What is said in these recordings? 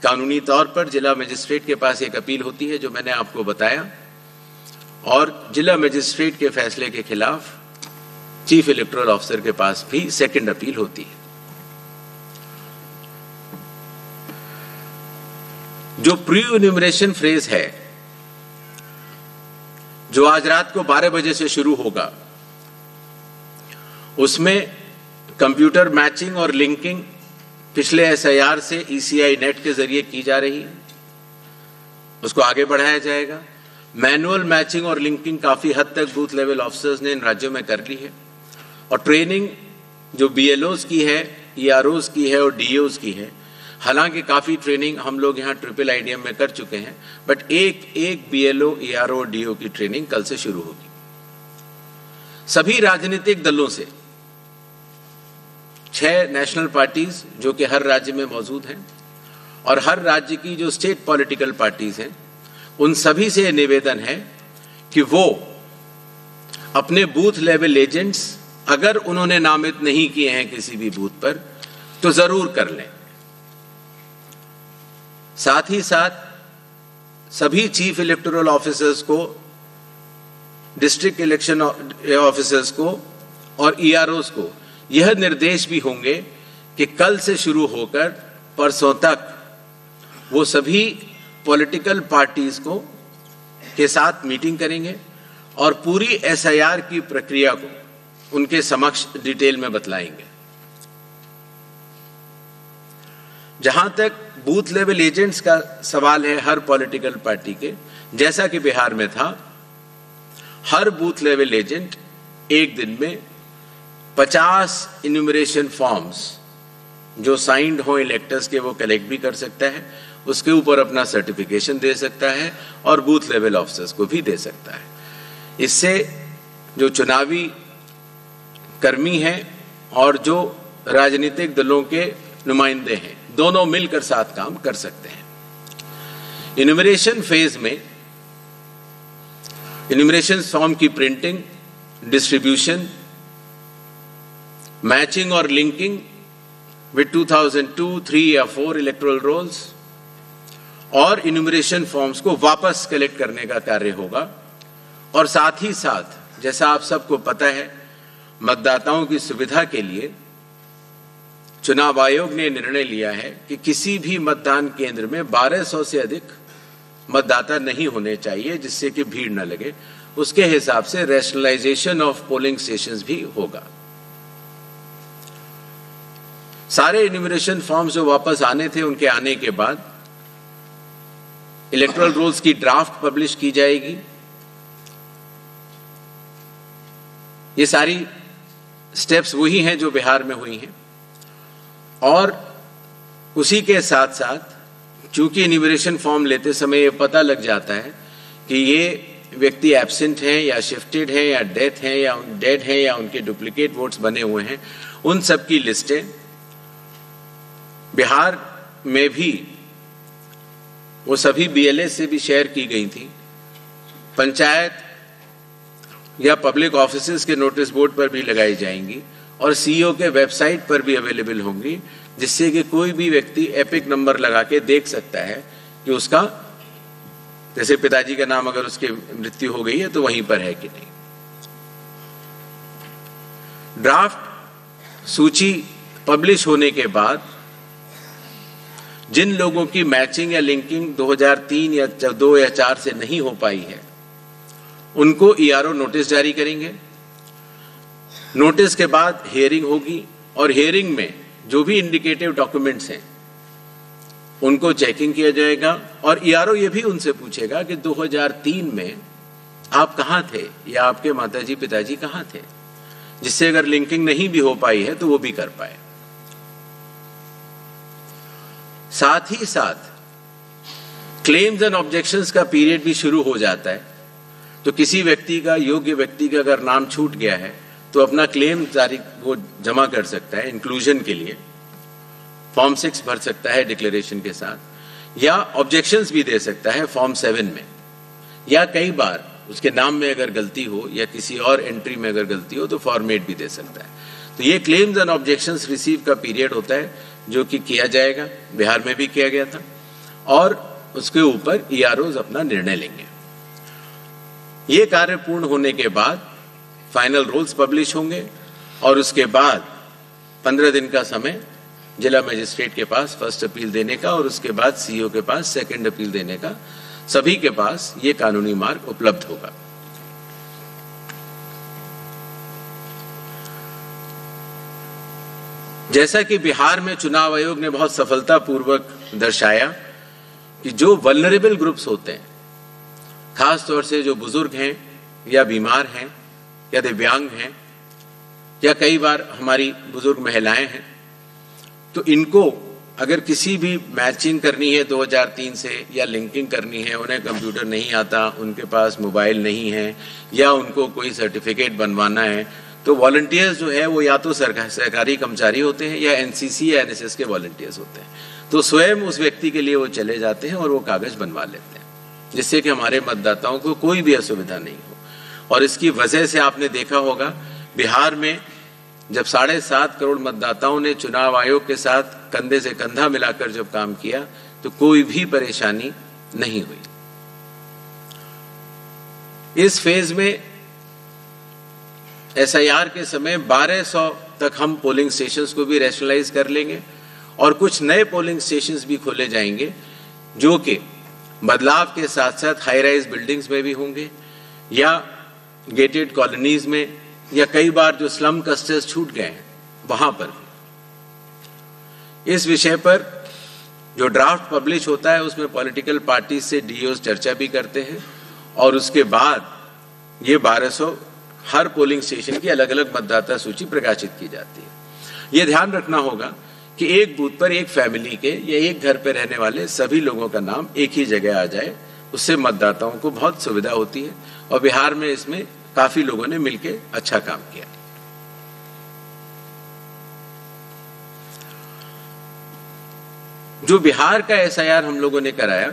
कानूनी तौर पर जिला मजिस्ट्रेट के पास एक अपील होती है जो मैंने आपको बताया, और जिला मजिस्ट्रेट के फैसले के खिलाफ चीफ इलेक्टोरल ऑफिसर के पास भी सेकंड अपील होती है। जो प्री एन्यूमरेशन फेज है, जो आज रात को 12 बजे से शुरू होगा, उसमें कंप्यूटर मैचिंग और लिंकिंग पिछले एसआईआर से ईसीआई नेट के जरिए की जा रही है, उसको आगे बढ़ाया जाएगा। मैनुअल मैचिंग और लिंकिंग काफी हद तक बूथ लेवल ऑफिसर्स ने इन राज्यों में कर ली है, और ट्रेनिंग जो बीएलओज की है, ईआरओज की है और डीओज की है। हालांकि काफी ट्रेनिंग हम लोग यहाँ ट्रिपल आईडीएम में कर चुके हैं, बट एक बीएलओ, ईआरओ, डीओ की ट्रेनिंग कल से शुरू होगी। सभी राजनीतिक दलों से 6 नेशनल पार्टीज जो कि हर राज्य में मौजूद हैं, और हर राज्य की जो स्टेट पॉलिटिकल पार्टीज हैं, उन सभी से निवेदन है कि वो अपने बूथ लेवल एजेंट्स अगर उन्होंने नामित नहीं किए हैं किसी भी बूथ पर तो जरूर कर लें। साथ ही साथ सभी चीफ इलेक्टोरल ऑफिसर्स को, डिस्ट्रिक्ट इलेक्शन ऑफिसर्स को और ईआरओस को यह निर्देश भी होंगे कि कल से शुरू होकर परसों तक वो सभी पॉलिटिकल पार्टीज को के साथ मीटिंग करेंगे और पूरी एसआईआर की प्रक्रिया को उनके समक्ष डिटेल में बतलाएंगे। जहां तक बूथ लेवल एजेंट्स का सवाल है हर पॉलिटिकल पार्टी के, जैसा कि बिहार में था, हर बूथ लेवल एजेंट एक दिन में 50 इन्यूमरेशन फॉर्म्स जो साइंड हो इलेक्टर्स के वो कलेक्ट भी कर सकता है, उसके ऊपर अपना सर्टिफिकेशन दे सकता है और बूथ लेवल ऑफिसर्स को भी दे सकता है। इससे जो चुनावी कर्मी हैं और जो राजनीतिक दलों के नुमाइंदे हैं, दोनों मिलकर साथ काम कर सकते हैं। इन्यूमरेशन फेज में इन्यूमरेशन फॉर्म की प्रिंटिंग, डिस्ट्रीब्यूशन, मैचिंग और लिंकिंग विद 2002, 3 या 4 इलेक्टोरल रोल्स और इन्यूमरेशन फॉर्म्स को वापस कलेक्ट करने का कार्य होगा। और साथ ही साथ, जैसा आप सबको पता है, मतदाताओं की सुविधा के लिए चुनाव आयोग ने निर्णय लिया है कि किसी भी मतदान केंद्र में 1200 से अधिक मतदाता नहीं होने चाहिए, जिससे कि भीड़ न लगे। उसके हिसाब से रैशनलाइजेशन ऑफ पोलिंग स्टेशंस भी होगा। सारे इन्यूमरेशन फॉर्म्स जो वापस आने थे, उनके आने के बाद इलेक्टोरल रोल्स की ड्राफ्ट पब्लिश की जाएगी। ये सारी स्टेप्स वही हैं जो बिहार में हुई हैं, और उसी के साथ साथ चूंकि इन्यूमरेशन फॉर्म लेते समय ये पता लग जाता है कि ये व्यक्ति एब्सेंट हैं या शिफ्टेड हैं या डेथ हैं या डेड हैं या उनके डुप्लीकेट वोट्स बने हुए हैं, उन सब की लिस्टें बिहार में भी वो सभी बीएलए से भी शेयर की गई थी। पंचायत या पब्लिक ऑफिसेज के नोटिस बोर्ड पर भी लगाई जाएंगी और सीईओ के वेबसाइट पर भी अवेलेबल होंगी, जिससे कि कोई भी व्यक्ति एपिक नंबर लगा के देख सकता है कि उसका, जैसे पिताजी का नाम अगर उसकी मृत्यु हो गई है तो वहीं पर है कि नहीं। ड्राफ्ट सूची पब्लिश होने के बाद जिन लोगों की मैचिंग या लिंकिंग 2003 या 2 या 4 से नहीं हो पाई है, उनको ईआरओ नोटिस जारी करेंगे। नोटिस के बाद हियरिंग होगी और हियरिंग में जो भी इंडिकेटिव डॉक्यूमेंट्स हैं उनको चेकिंग किया जाएगा, और ईआरओ ये भी उनसे पूछेगा कि 2003 में आप कहां थे या आपके माताजी पिताजी कहां थे, जिससे अगर लिंकिंग नहीं भी हो पाई है तो वो भी कर पाए। साथ ही साथ क्लेम्स एंड ऑब्जेक्शंस का पीरियड भी शुरू हो जाता है। तो किसी व्यक्ति का, योग्य व्यक्ति का अगर नाम छूट गया है तो अपना क्लेम तारीख वो जमा कर सकता है इंक्लूजन के लिए, फॉर्म 6 भर सकता है डिक्लेरेशन के साथ, या ऑब्जेक्शंस भी दे सकता है फॉर्म 7 में, या कई बार उसके नाम में अगर गलती हो या किसी और एंट्री में अगर गलती हो तो फॉर्मेट भी दे सकता है। तो ये क्लेम्स एंड ऑब्जेक्शंस रिसीव का पीरियड होता है जो कि किया जाएगा, बिहार में भी किया गया था। और उसके ऊपर EROs अपना निर्णय लेंगे। ये कार्य पूर्ण होने के बाद फाइनल रूल्स पब्लिश होंगे और उसके बाद 15 दिन का समय जिला मजिस्ट्रेट के पास फर्स्ट अपील देने का और उसके बाद CEO के पास सेकंड अपील देने का, सभी के पास ये कानूनी मार्ग उपलब्ध होगा। जैसा कि बिहार में चुनाव आयोग ने बहुत सफलतापूर्वक दर्शाया कि जो वल्नरेबल ग्रुप्स होते हैं, खास तौर से जो बुजुर्ग हैं या बीमार हैं या दिव्यांग हैं या कई बार हमारी बुजुर्ग महिलाएं हैं, तो इनको अगर किसी भी मैचिंग करनी है 2003 से या लिंकिंग करनी है, उन्हें कंप्यूटर नहीं आता, उनके पास मोबाइल नहीं है या उनको कोई सर्टिफिकेट बनवाना है, तो वॉलंटियर्स जो है वो या तो सरकारी कर्मचारी होते हैं या NCC या NSS के वॉलंटियर्स होते हैं। तो स्वयं उस व्यक्ति के लिए वो चले जाते हैं और वो कागज बनवा लेते हैं, जिससे कि हमारे मतदाताओं को कोई भी असुविधा नहीं हो। और इसकी वजह से आपने देखा होगा बिहार में जब 7.5 करोड़ मतदाताओं ने चुनाव आयोग के साथ कंधे से कंधा मिलाकर जब काम किया तो कोई भी परेशानी नहीं हुई। इस फेज में SIR के समय 1200 तक हम पोलिंग स्टेशंस को भी रैशनलाइज कर लेंगे और कुछ नए पोलिंग स्टेशंस भी खोले जाएंगे जो कि बदलाव के साथ साथ हाई राइज बिल्डिंग्स में भी होंगे या गेटेड कॉलोनीज में या कई बार जो स्लम क्लस्टर्स छूट गए हैं वहां पर। इस विषय पर जो ड्राफ्ट पब्लिश होता है उसमें पॉलिटिकल पार्टी से DOs चर्चा भी करते हैं और उसके बाद ये 1200 हर पोलिंग स्टेशन की अलग अलग मतदाता सूची प्रकाशित की जाती है। ये ध्यान रखना होगा कि एक बूथ पर एक फैमिली के या एक घर पर रहने वाले सभी लोगों का नाम एक ही जगह आ जाए, उससे मतदाताओं को बहुत सुविधा होती है और बिहार में इसमें काफी लोगों ने मिलकर अच्छा काम किया। जो बिहार का SIR हम लोगों ने कराया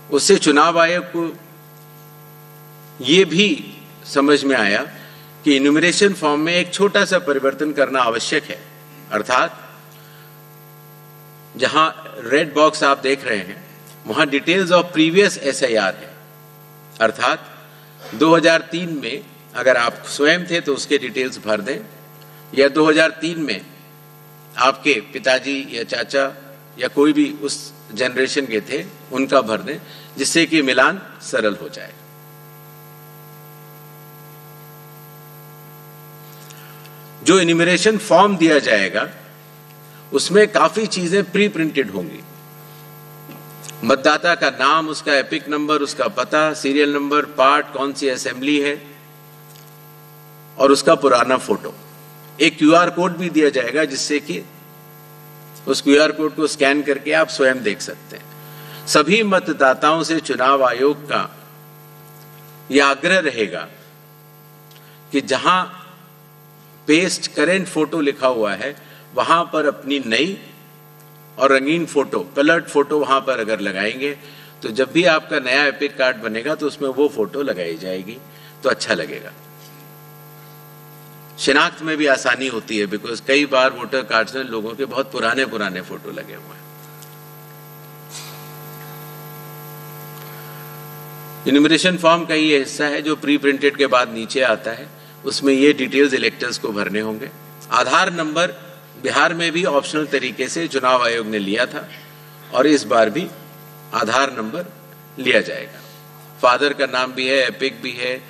उससे चुनाव आयोग को ये भी समझ में आया कि इन्यूमरेशन फॉर्म में एक छोटा सा परिवर्तन करना आवश्यक है। अर्थात जहां रेड बॉक्स आप देख रहे हैं वहां डिटेल्स ऑफ प्रीवियस SIR है। अर्थात 2003 में अगर आप स्वयं थे तो उसके डिटेल्स भर दें या 2003 में आपके पिताजी या चाचा या कोई भी उस जनरेशन के थे उनका भर दें, जिससे कि मिलान सरल हो जाए। जो इन्यूमरेशन फॉर्म दिया जाएगा उसमें काफी चीजें प्री प्रिंटेड होंगी। मतदाता का नाम, उसका एपिक नंबर, उसका पता, सीरियल नंबर, पार्ट, कौन सी असेंबली है और उसका पुराना फोटो। एक QR कोड भी दिया जाएगा जिससे कि उस QR कोड को स्कैन करके आप स्वयं देख सकते हैं। सभी मतदाताओं से चुनाव आयोग का यह आग्रह रहेगा कि जहां पेस्ट करेंट फोटो लिखा हुआ है वहां पर अपनी नई और रंगीन फोटो, कलर्ड फोटो वहां पर अगर लगाएंगे तो जब भी आपका नया एपिक कार्ड बनेगा तो उसमें वो फोटो लगाई जाएगी तो अच्छा लगेगा। शिनाख्त में भी आसानी होती है बिकॉज कई बार वोटर कार्ड्स में लोगों के बहुत पुराने पुराने फोटो लगे हुए हैं। इन्यूमरेशन फॉर्म का ये हिस्सा है जो प्री प्रिंटेड के बाद नीचे आता है, उसमें ये डिटेल्स इलेक्टर्स को भरने होंगे। आधार नंबर बिहार में भी ऑप्शनल तरीके से चुनाव आयोग ने लिया था और इस बार भी आधार नंबर लिया जाएगा। फादर का नाम भी है, एपिक भी है,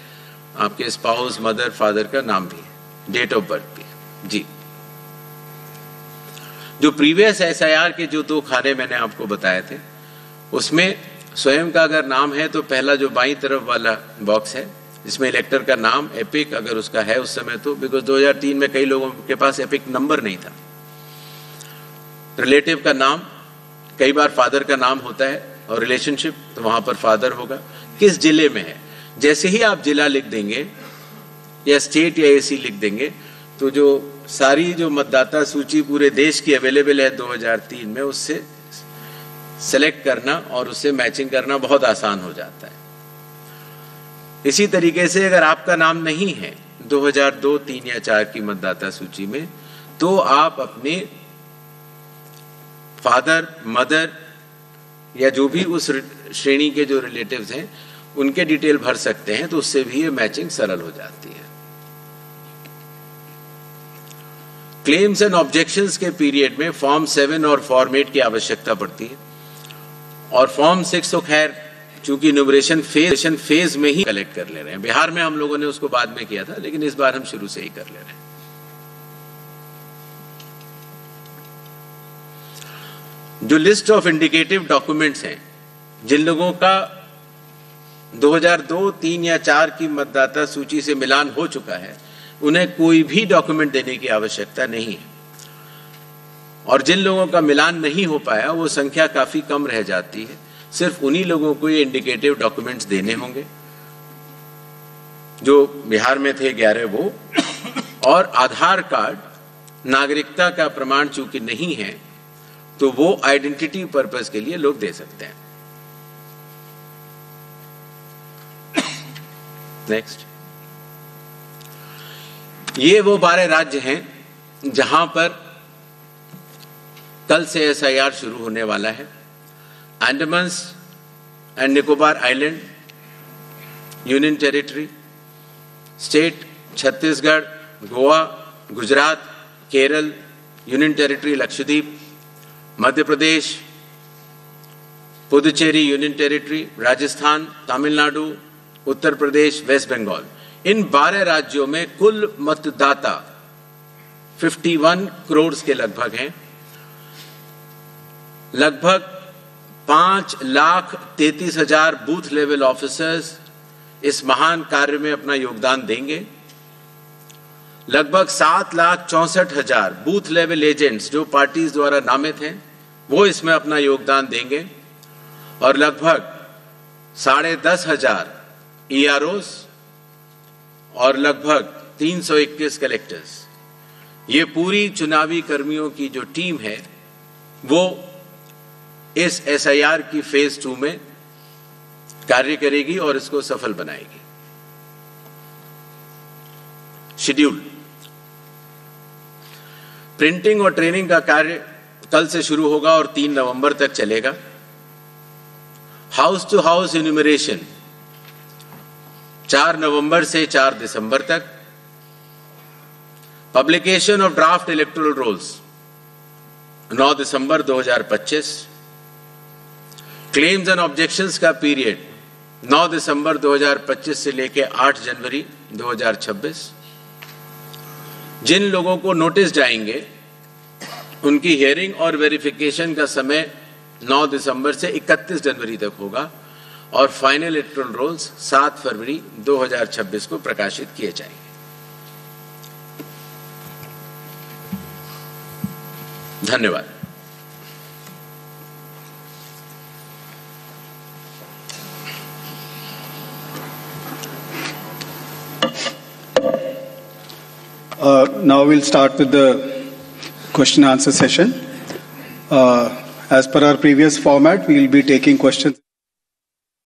आपके स्पाउस, मदर, फादर का नाम भी है, डेट ऑफ बर्थ भी है। जी, जो प्रीवियस SIR के जो 2 खाने मैंने आपको बताए थे उसमें स्वयं का अगर नाम है तो पहला जो बाईं तरफ वाला बॉक्स है जिसमें इलेक्टर का नाम, एपिक अगर उसका है उस समय तो, बिकॉज 2003 में कई लोगों के पास एपिक नंबर नहीं था। रिलेटिव का नाम, कई बार फादर का नाम होता है और रिलेशनशिप तो वहां पर फादर होगा। किस जिले में है, जैसे ही आप जिला लिख देंगे या स्टेट या AC लिख देंगे तो जो सारी जो मतदाता सूची पूरे देश की अवेलेबल है 2003 में, उससे सेलेक्ट करना और उससे मैचिंग करना बहुत आसान हो जाता है। इसी तरीके से अगर आपका नाम नहीं है 2002, 3 या 4 की मतदाता सूची में तो आप अपने फादर, मदर या जो भी उस श्रेणी के जो रिलेटिव्स हैं उनके डिटेल भर सकते हैं, तो उससे भी ये मैचिंग सरल हो जाती है। क्लेम्स एंड ऑब्जेक्शंस के पीरियड में फॉर्म 7 और फॉर्म 8 की आवश्यकता पड़ती है, और फॉर्म 6 तो खैर चूंकि इन्यूमरेशन फेज में ही कलेक्ट कर ले रहे हैं। बिहार में हम लोगों ने उसको बाद में किया था, लेकिन इस बार हम शुरू से ही कर ले रहे हैं। जो लिस्ट ऑफ इंडिकेटिव डॉक्यूमेंट्स हैं, जिन लोगों का 2002, 3 या 4 की मतदाता सूची से मिलान हो चुका है, उन्हें कोई भी डॉक्यूमेंट देने की आवश्यकता नहीं है, और जिन लोगों का मिलान नहीं हो पाया वो संख्या काफी कम रह जाती है। सिर्फ उन्हीं लोगों को ये इंडिकेटिव डॉक्यूमेंट्स देने होंगे जो बिहार में थे 11 वो, और आधार कार्ड, नागरिकता का प्रमाण चूंकि नहीं है तो वो आइडेंटिटी पर्पस के लिए लोग दे सकते हैं। नेक्स्ट, ये वो 12 राज्य हैं जहां पर कल से एसआईआर शुरू होने वाला है। Andaman and Nicobar island union territory, state Chhattisgarh, Goa, Gujarat, Kerala union territory Lakshadweep, Madhya Pradesh, Puducherry union territory, Rajasthan, Tamil Nadu, Uttar Pradesh, west Bengal, इन 12 राज्यों में कुल मतदाता 51 करोड़ के लगभग हैं। लगभग 5,33,000 बूथ लेवल ऑफिसर्स इस महान कार्य में अपना योगदान देंगे। लगभग 7,64,000 बूथ लेवल एजेंट्स जो पार्टीज द्वारा नामित हैं वो इसमें अपना योगदान देंगे, और लगभग 10,500 EROs और लगभग 321 कलेक्टर्स। ये पूरी चुनावी कर्मियों की जो टीम है वो इस एसआईआर की फेज 2 में कार्य करेगी और इसको सफल बनाएगी। शेड्यूल, प्रिंटिंग और ट्रेनिंग का कार्य कल से शुरू होगा और 3 नवंबर तक चलेगा। हाउस टू हाउस इन्यूमरेशन 4 नवंबर से 4 दिसंबर तक। Publication of draft electoral rolls 9 दिसंबर 2025। क्लेम्स एंड ऑब्जेक्शंस का पीरियड 9 दिसंबर 2025 से लेकर 8 जनवरी 2026। जिन लोगों को नोटिस जाएंगे उनकी हियरिंग और वेरिफिकेशन का समय 9 दिसंबर से 31 जनवरी तक होगा, और फाइनल इलेक्टोरल रोल्स 7 फरवरी 2026 को प्रकाशित किए जाएंगे। धन्यवाद। Now we'll start with the question and answer session. As per our previous format, we will be taking questions.